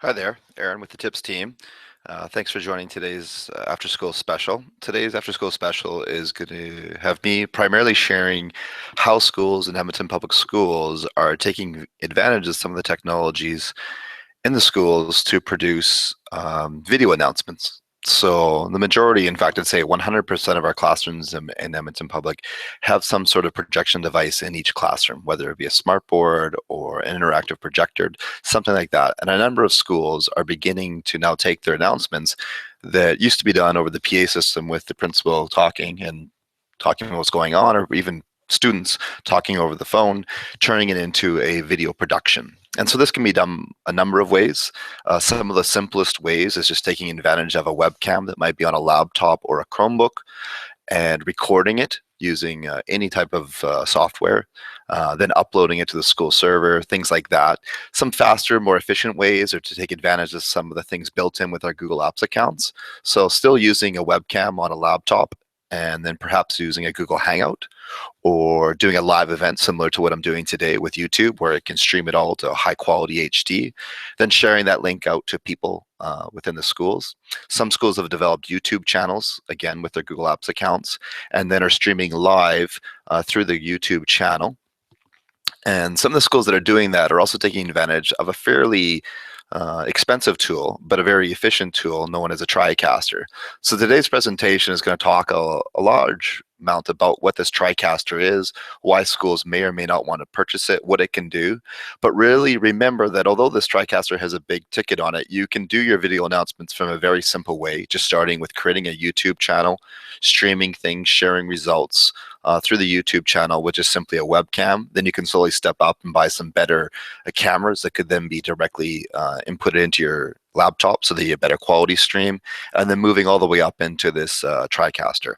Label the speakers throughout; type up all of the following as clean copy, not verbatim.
Speaker 1: Hi there, Aaron with the Tips team. Thanks for joining today's after school special. Today's after school special is going to have me primarily sharing how schools in Edmonton Public Schools are taking advantage of some of the technologies in the schools to produce video announcements. So the majority, in fact, I'd say 100% of our classrooms in Edmonton Public have some sort of projection device in each classroom, whether it be a smartboard or an interactive projector, something like that. And a number of schools are beginning to now take their announcements that used to be done over the PA system with the principal talking about what's going on, or even students talking over the phone, turning it into a video production. And so this can be done a number of ways. Some of the simplest ways is just taking advantage of a webcam that might be on a laptop or a Chromebook and recording it using any type of software, then uploading it to the school server, things like that. Some faster, more efficient ways are to take advantage of some of the things built in with our Google Apps accounts. So still using a webcam on a laptop and then perhaps using a Google Hangout or doing a live event similar to what I'm doing today with YouTube, where it can stream it all to high quality HD, then sharing that link out to people within the schools. Some schools have developed YouTube channels, again, with their Google Apps accounts, and then are streaming live through the YouTube channel. And some of the schools that are doing that are also taking advantage of a fairly expensive tool, but a very efficient tool known as a TriCaster. So today's presentation is going to talk a large amount about what this TriCaster is, why schools may or may not want to purchase it, what it can do. But really remember that although this TriCaster has a big ticket on it, you can do your video announcements from a very simple way, just starting with creating a YouTube channel, streaming things, sharing results through the YouTube channel, which is simply a webcam. Then you can slowly step up and buy some better cameras that could then be directly inputted into your laptop so that you get better quality stream, and then moving all the way up into this TriCaster.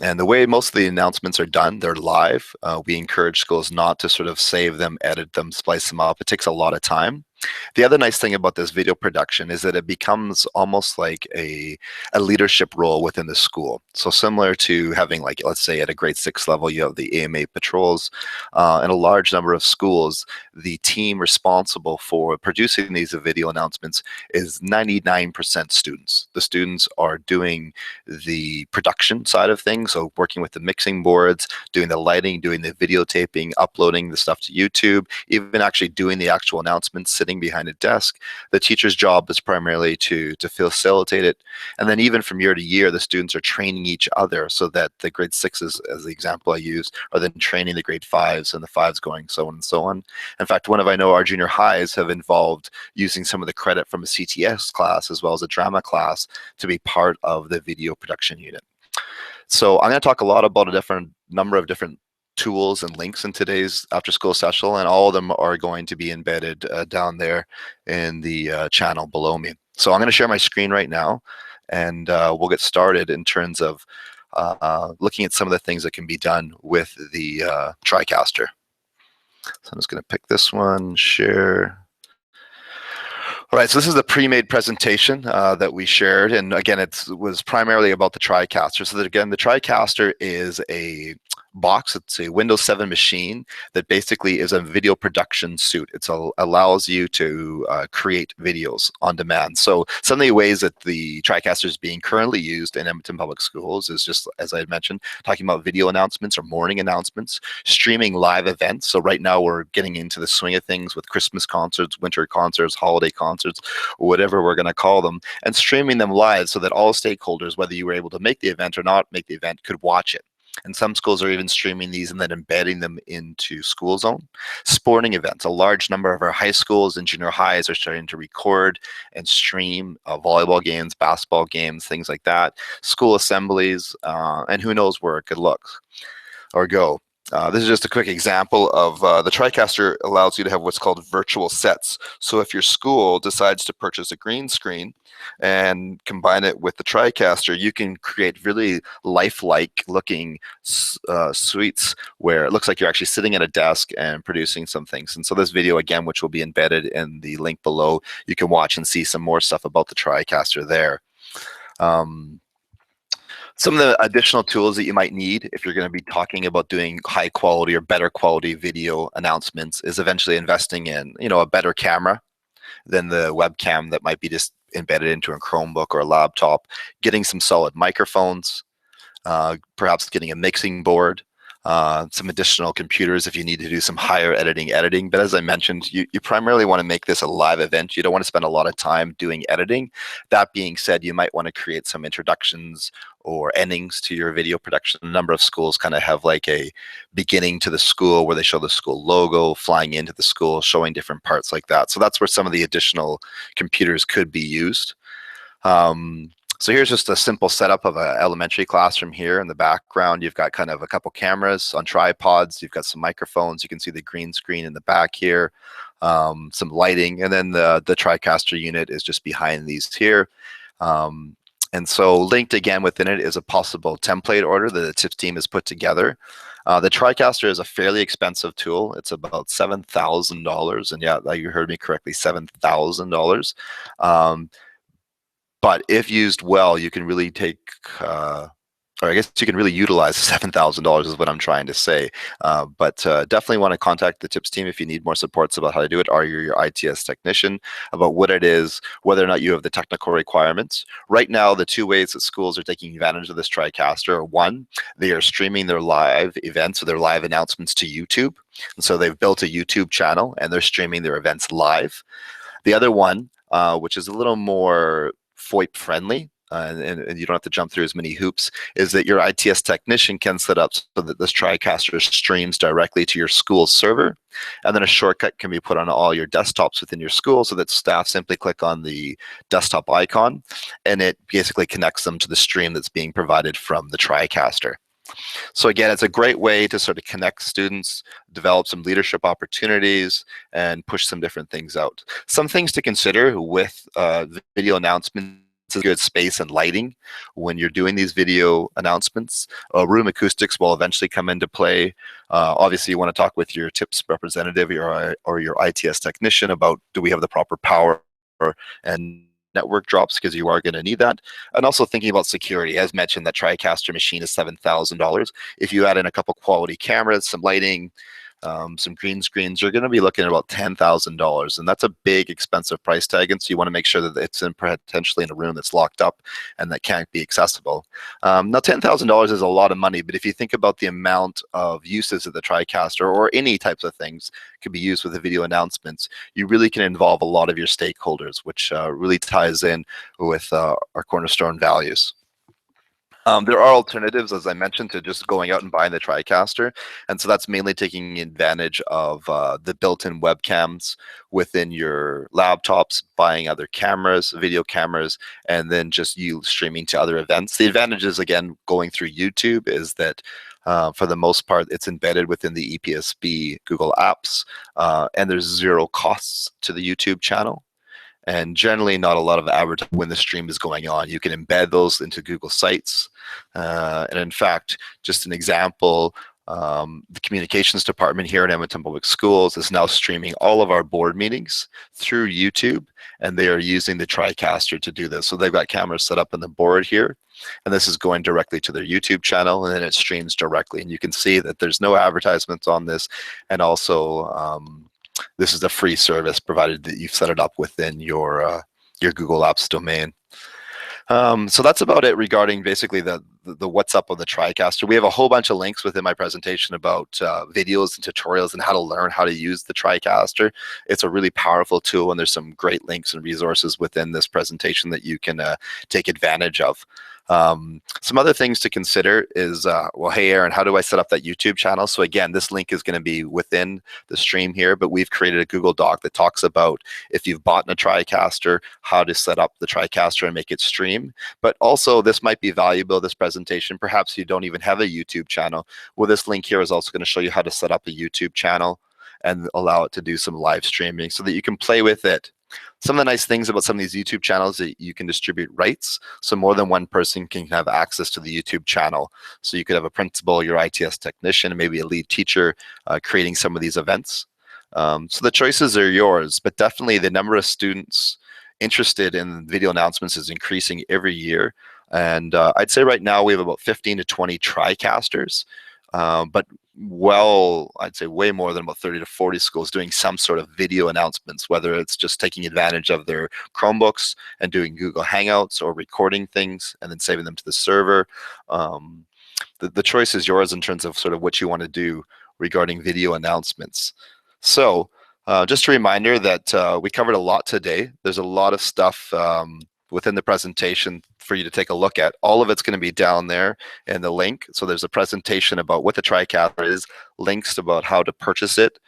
Speaker 1: And the way most of the announcements are done, they're live. We encourage schools not to sort of save them, edit them, splice them up. It takes a lot of time. The other nice thing about this video production is that it becomes almost like a leadership role within the school. So similar to having, like, let's say at a grade 6 level, you have the AMA patrols. In a large number of schools, the team responsible for producing these video announcements is 99% students. The students are doing the production side of things, so working with the mixing boards, doing the lighting, doing the videotaping, uploading the stuff to YouTube, even actually doing the actual announcements, sitting behind a desk. The teacher's job is primarily to facilitate it. And then even from year to year, the students are training each other so that the grade 6s, as the example I use, are then training the grade 5s and the 5s going so on and so on. In fact, I know our junior highs have involved using some of the credit from a CTS class as well as a drama class to be part of the video production unit. So I'm going to talk a lot about a number of different tools and links in today's after school special, and all of them are going to be embedded down there in the channel below me. So I'm going to share my screen right now, and we'll get started in terms of looking at some of the things that can be done with the TriCaster. So I'm just going to pick this one, share. All right, so this is the pre-made presentation that we shared, and again, it was primarily about the TriCaster. So that, again, the TriCaster is a box. It's a Windows 7 machine that basically is a video production suite. It allows you to create videos on demand. So some of the ways that the TriCaster is being currently used in Edmonton Public Schools is just, as I had mentioned, talking about video announcements or morning announcements, streaming live events. So right now we're getting into the swing of things with Christmas concerts, winter concerts, holiday concerts, whatever we're going to call them, and streaming them live so that all stakeholders, whether you were able to make the event or not make the event, could watch it. And some schools are even streaming these and then embedding them into School Zone. Sporting events. A large number of our high schools and junior highs are starting to record and stream volleyball games, basketball games, things like that. School assemblies, and who knows where it could look or go. This is just a quick example of the TriCaster allows you to have what's called virtual sets. So if your school decides to purchase a green screen and combine it with the TriCaster, you can create really lifelike looking suites where it looks like you're actually sitting at a desk and producing some things. And so this video, again, which will be embedded in the link below, you can watch and see some more stuff about the TriCaster there. Some of the additional tools that you might need if you're going to be talking about doing high quality or better quality video announcements is eventually investing in, a better camera. than the webcam that might be just embedded into a Chromebook or a laptop. Getting some solid microphones, perhaps getting a mixing board, some additional computers if you need to do some higher editing. But as I mentioned, you primarily want to make this a live event. You don't want to spend a lot of time doing editing. That being said, you might want to create some introductions or endings to your video production. A number of schools kind of have like a beginning to the school where they show the school logo, flying into the school, showing different parts like that. So that's where some of the additional computers could be used. So here's just a simple setup of an elementary classroom here. In the background, you've got kind of a couple cameras on tripods. You've got some microphones. You can see the green screen in the back here, some lighting, and then the TriCaster unit is just behind these here. And so linked again within it is a possible template order that the TIPS team has put together. The TriCaster is a fairly expensive tool. It's about $7,000. And yeah, you heard me correctly, $7,000. But if used well, you can really take, or I guess you can really utilize $7,000 is what I'm trying to say. But definitely want to contact the TIPS team if you need more supports about how to do it, or your ITS technician about what it is, whether or not you have the technical requirements. Right now, the two ways that schools are taking advantage of this TriCaster are: one, they are streaming their live events or their live announcements to YouTube. And so they've built a YouTube channel and they're streaming their events live. The other one, which is a little more FOIP friendly, and you don't have to jump through as many hoops, is that your ITS technician can set up so that this TriCaster streams directly to your school's server, and then a shortcut can be put on all your desktops within your school so that staff simply click on the desktop icon and it basically connects them to the stream that's being provided from the TriCaster. So again, it's a great way to sort of connect students, develop some leadership opportunities, and push some different things out. Some things to consider with video announcements is good space and lighting when you're doing these video announcements. Room acoustics will eventually come into play. Obviously, you want to talk with your TIPS representative or your ITS technician about, do we have the proper power and network drops, because you are going to need that. And also thinking about security. As mentioned, that TriCaster machine is $7,000. If you add in a couple quality cameras, some lighting, some green screens, you're going to be looking at about $10,000, and that's a big expensive price tag. And so you want to make sure that it's potentially in a room that's locked up and that can't be accessible. Now, $10,000 is a lot of money, but if you think about the amount of uses of the TriCaster or any types of things could be used with the video announcements, you really can involve a lot of your stakeholders, which really ties in with our cornerstone values. There are alternatives, as I mentioned, to just going out and buying the TriCaster. And so that's mainly taking advantage of the built-in webcams within your laptops, buying other cameras, video cameras, and then just you streaming to other events. The advantages, again, going through YouTube is that for the most part, it's embedded within the EPSB Google Apps, and there's zero costs to the YouTube channel. And generally not a lot of advertising when the stream is going on. You can embed those into Google Sites. And in fact, just an example, the communications department here at Edmonton Public Schools is now streaming all of our board meetings through YouTube, and they are using the TriCaster to do this. So they've got cameras set up on the board here, and this is going directly to their YouTube channel, and then it streams directly. And you can see that there's no advertisements on this, and also this is a free service provided that you've set it up within your Google Apps domain. So that's about it regarding basically the what's up on the TriCaster. We have a whole bunch of links within my presentation about videos and tutorials and how to learn how to use the TriCaster. It's a really powerful tool, and there's some great links and resources within this presentation that you can take advantage of. Some other things to consider is, well, hey, Aaron, how do I set up that YouTube channel? So again, this link is going to be within the stream here, but we've created a Google Doc that talks about, if you've bought a TriCaster, how to set up the TriCaster and make it stream. But also, this might be valuable, this presentation. Perhaps you don't even have a YouTube channel. Well, this link here is also going to show you how to set up a YouTube channel and allow it to do some live streaming so that you can play with it. Some of the nice things about some of these YouTube channels is that you can distribute rights, so more than one person can have access to the YouTube channel. So you could have a principal, your ITS technician, and maybe a lead teacher creating some of these events. So the choices are yours, but definitely the number of students interested in video announcements is increasing every year. And I'd say right now we have about 15 to 20 TriCasters. But well, I'd say way more than about 30 to 40 schools doing some sort of video announcements, whether it's just taking advantage of their Chromebooks and doing Google Hangouts or recording things and then saving them to the server. Um, the choice is yours in terms of sort of what you want to do regarding video announcements. So just a reminder that we covered a lot today. There's a lot of stuff within the presentation for you to take a look at. All of it's going to be down there in the link. So there's a presentation about what the TriCaster is, links about how to purchase it.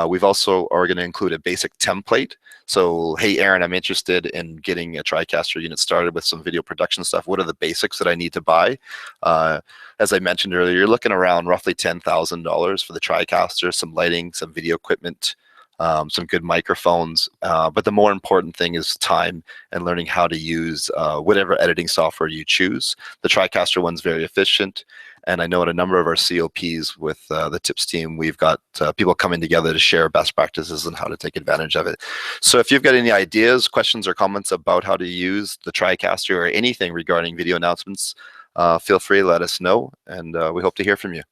Speaker 1: We've also are going to include a basic template. So, hey, Aaron, I'm interested in getting a TriCaster unit started with some video production stuff. What are the basics that I need to buy? As I mentioned earlier, you're looking around roughly $10,000 for the TriCaster, some lighting, some video equipment, some good microphones. But the more important thing is time and learning how to use whatever editing software you choose. The TriCaster one's very efficient. And I know at a number of our COPs with the TIPS team, we've got people coming together to share best practices and how to take advantage of it. So if you've got any ideas, questions, or comments about how to use the TriCaster or anything regarding video announcements, feel free to let us know, and we hope to hear from you.